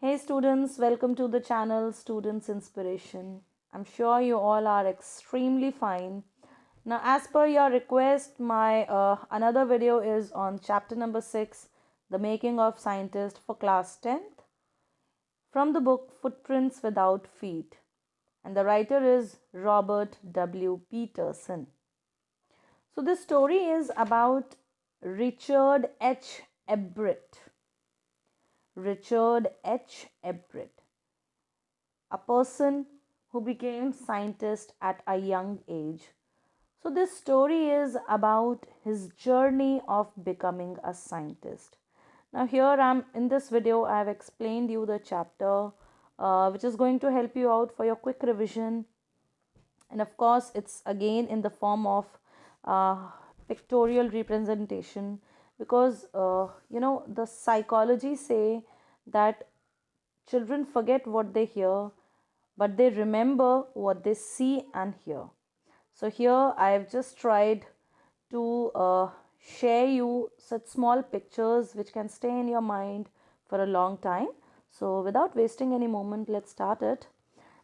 Hey students, welcome to the channel Students Inspiration. I'm sure you all are extremely fine. Now, as per your request, my another video is on chapter number 6, The Making of Scientist for class 10th from the book Footprints Without Feet. And the writer is Robert W. Peterson. So this story is about Richard H. Everett. Richard H. Everett, a person who became scientist at a young age. So this story is about his journey of becoming a scientist. Now here I'm in this video I have explained you the chapter which is going to help you out for your quick revision, and of course it's again in the form of uh, pictorial representation because the psychology say that children forget what they hear, but they remember what they see and hear. So, here I have just tried to share you such small pictures which can stay in your mind for a long time. So, without wasting any moment, let's start it.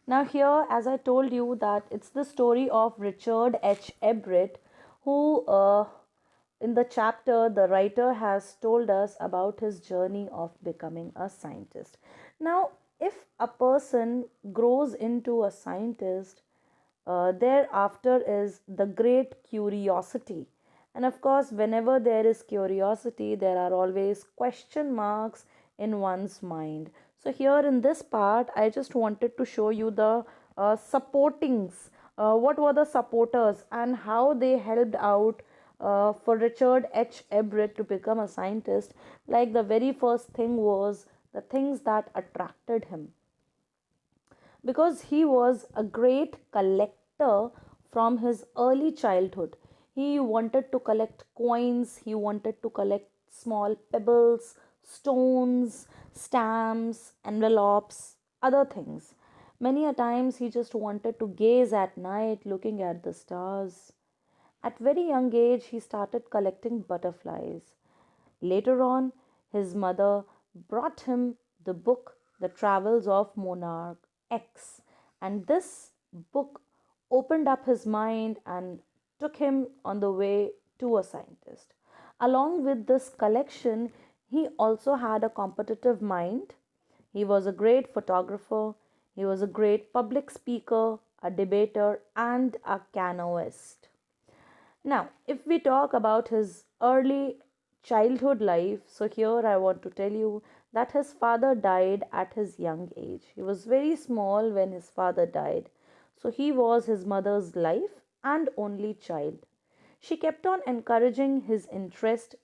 Now, here, as I told you, that it's the story of Richard H. Everett, who in the chapter, the writer has told us about his journey of becoming a scientist. Now, if a person grows into a scientist, thereafter is the great curiosity. And of course, whenever there is curiosity, there are always question marks in one's mind. So, here in this part, I just wanted to show you the supportings. What were the supporters and how they helped out for Richard H. Everett to become a scientist. Like the very first thing was the things that attracted him, because he was a great collector from his early childhood. He wanted to collect coins, he wanted to collect small pebbles, stones, stamps, envelopes, other things. Many a times he just wanted to gaze at night looking at the stars. At very young age he started collecting butterflies. Later on, his mother brought him the book The Travels of Monarch X, and this book opened up his mind and took him on the way to a scientist. Along with this collection, he also had a competitive mind. He was a great photographer, he was a great public speaker, a debater, and a canoeist. Now, if we talk about his early childhood life, so here I want to tell you that his father died at his young age. He was very small when his father died. So he was his mother's life and only child. She kept on encouraging his interest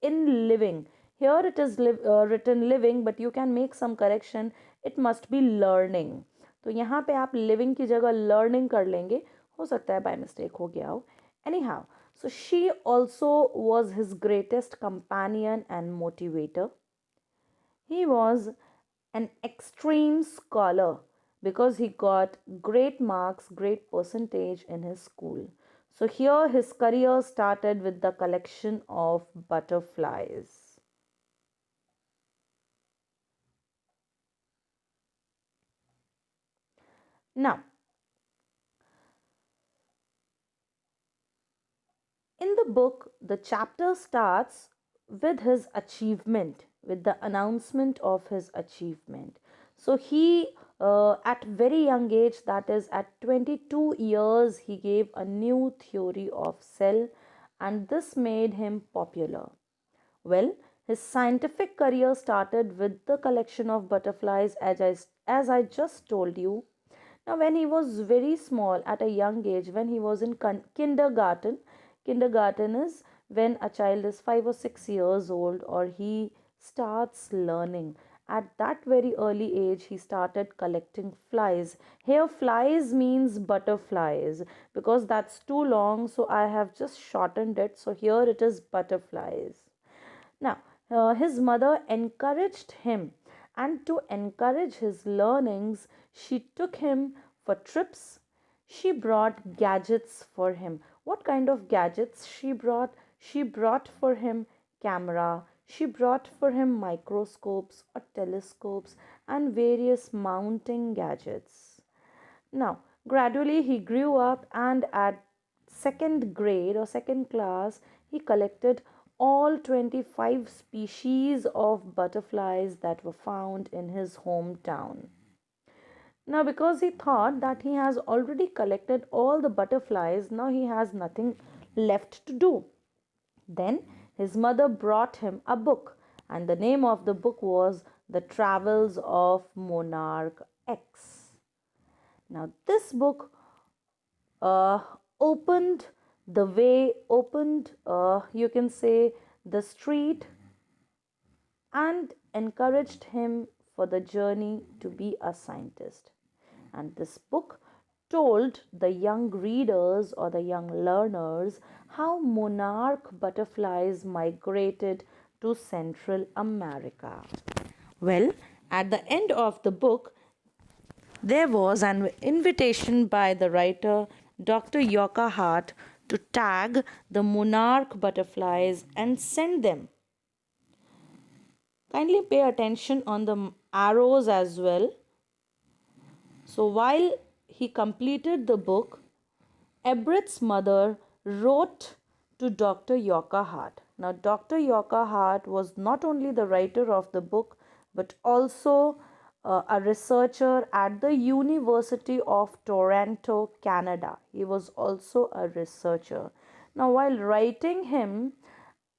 in living. Here it is written living, but you can make some correction. It must be learning. तो यहाँ पे आप living की जगह learning कर लेंगे. हो सकता है by mistake हो गया हो. Anyhow, so she also was his greatest companion and motivator. He was an extreme scholar because he got great marks, great percentage in his school. So here his career started with the collection of butterflies. Now, in the book, the chapter starts with his achievement, with the announcement of his achievement. So he, at very young age, that is at 22 years, he gave a new theory of cell, and this made him popular. Well, his scientific career started with the collection of butterflies, as I just told you. Now, when he was very small, at a young age, when he was in kindergarten, kindergarten is when a child is 5 or 6 years old or he starts learning. At that very early age, he started collecting flies. Here, flies means butterflies because that's too long, so I have just shortened it. So, here it is butterflies. Now, his mother encouraged him, and to encourage his learnings, she took him for trips. She brought gadgets for him. What kind of gadgets she brought? She brought for him camera. She brought for him microscopes or telescopes and various mounting gadgets. Now, gradually he grew up, and at second grade or second class, he collected all 25 species of butterflies that were found in his hometown. Now, because he thought that he has already collected all the butterflies, now he has nothing left to do. Then his mother brought him a book, and the name of the book was The Travels of Monarch X. Now, this book uh, opened the way, opened, you can say, the street, and encouraged him for the journey to be a scientist. And this book told the young readers or the young learners how monarch butterflies migrated to Central America. Well, at the end of the book, there was an invitation by the writer Dr. Yoka Hart to tag the monarch butterflies and send them. Kindly pay attention on the arrows as well. So while he completed the book, Everett's mother wrote to Dr. Yoka Hart. Now, Dr. Yoka Hart was not only the writer of the book but also a researcher at the University of Toronto, Canada. He was also a researcher. Now, while writing him,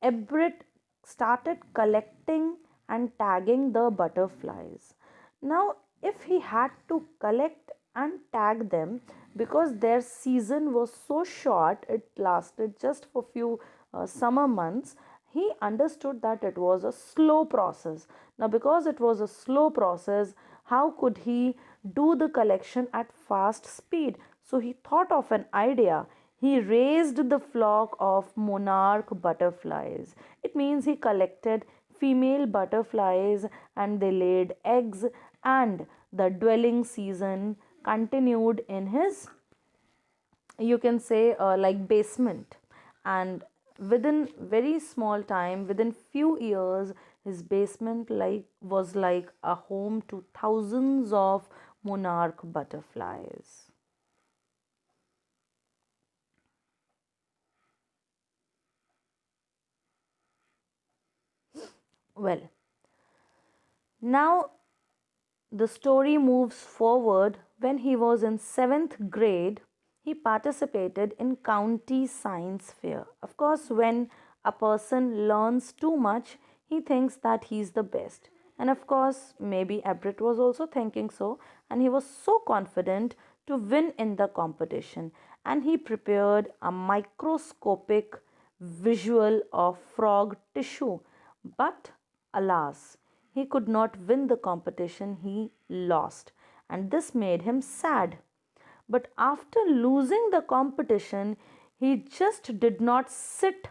Everett started collecting and tagging the butterflies. Now, if he had to collect and tag them, because their season was so short, it lasted just for few summer months, he understood that it was a slow process. Now, because it was a slow process, how could he do the collection at fast speed? So he thought of an idea. He raised the flock of monarch butterflies. It means he collected female butterflies and they laid eggs, and the dwelling season continued in his, you can say, like basement. And within very small time, within few years, his basement like was like a home to thousands of monarch butterflies. Well, now the story moves forward. When he was in 7th grade, he participated in county science fair. Of course, when a person learns too much, he thinks that he's the best. And of course, maybe Everett was also thinking so, and he was so confident to win in the competition. And he prepared a microscopic visual of frog tissue. But alas, he could not win the competition, he lost, and this made him sad. But after losing the competition, he just did not sit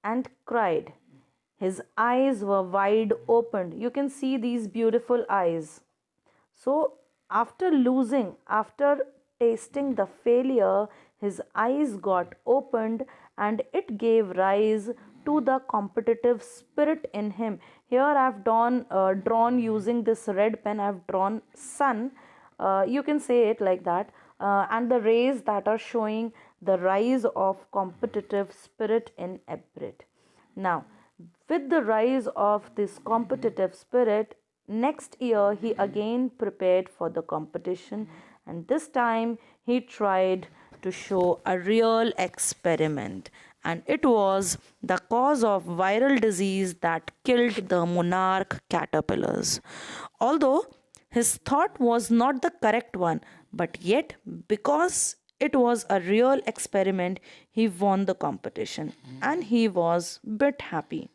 and cried. His eyes were wide opened. You can see these beautiful eyes. So, after losing, after tasting the failure, his eyes got opened, and it gave rise to the competitive spirit in him. Here I've drawn using this red pen, I've drawn sun. You can say it like that. And the rays that are showing the rise of competitive spirit in Everett. Now, with the rise of this competitive spirit, next year he again prepared for the competition, and this time he tried to show a real experiment, and it was the cause of viral disease that killed the monarch caterpillars. Although his thought was not the correct one, but yet because it was a real experiment, he won the competition and he was bit happy.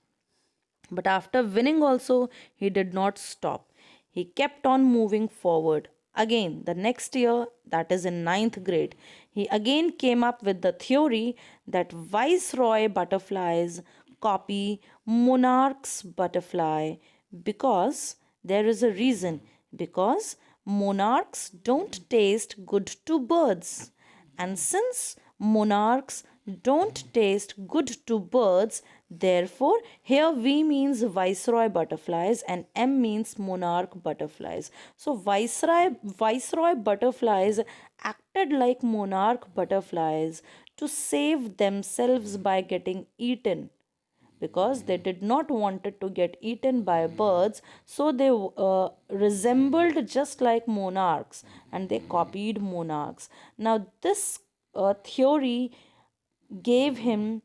But after winning, also, he did not stop. He kept on moving forward. Again, the next year, that is in ninth grade, he again came up with the theory that viceroy butterflies copy monarch's butterfly because there is a reason. Because monarchs don't taste good to birds. And since monarchs don't taste good to birds. Therefore, here V means viceroy butterflies and M means monarch butterflies. So, viceroy butterflies acted like monarch butterflies to save themselves by getting eaten, because they did not wanted to get eaten by birds, so they resembled just like monarchs, and they copied monarchs. Now this theory gave him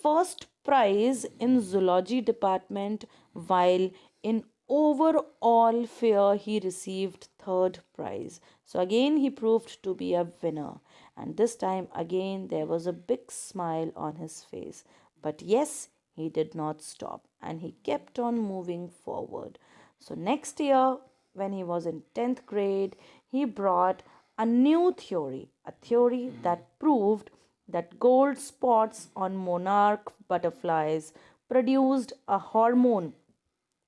first prize in zoology department, while in overall fair he received third prize. So again he proved to be a winner, and this time again there was a big smile on his face. But yes, he did not stop and he kept on moving forward. So next year, when he was in 10th grade, he brought a new theory, a theory that proved that gold spots on monarch butterflies produced a hormone.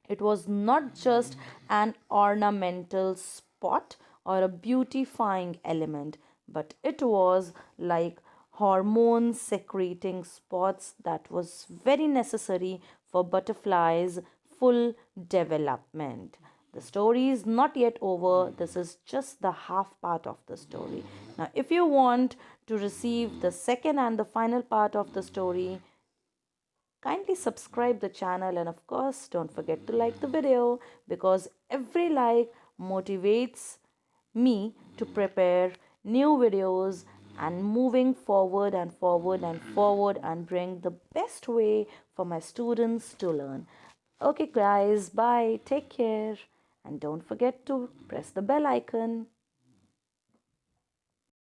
It was not just an ornamental spot or a beautifying element, but it was like hormone secreting spots that was very necessary for butterflies' full development. The story is not yet over. This is just the half part of the story. Now, if you want to receive the second and the final part of the story, kindly subscribe the channel, and of course don't forget to like the video, because every like motivates me to prepare new videos and moving forward and forward and forward and bring the best way for my students to learn. Okay guys, bye, take care, and don't forget to press the bell icon.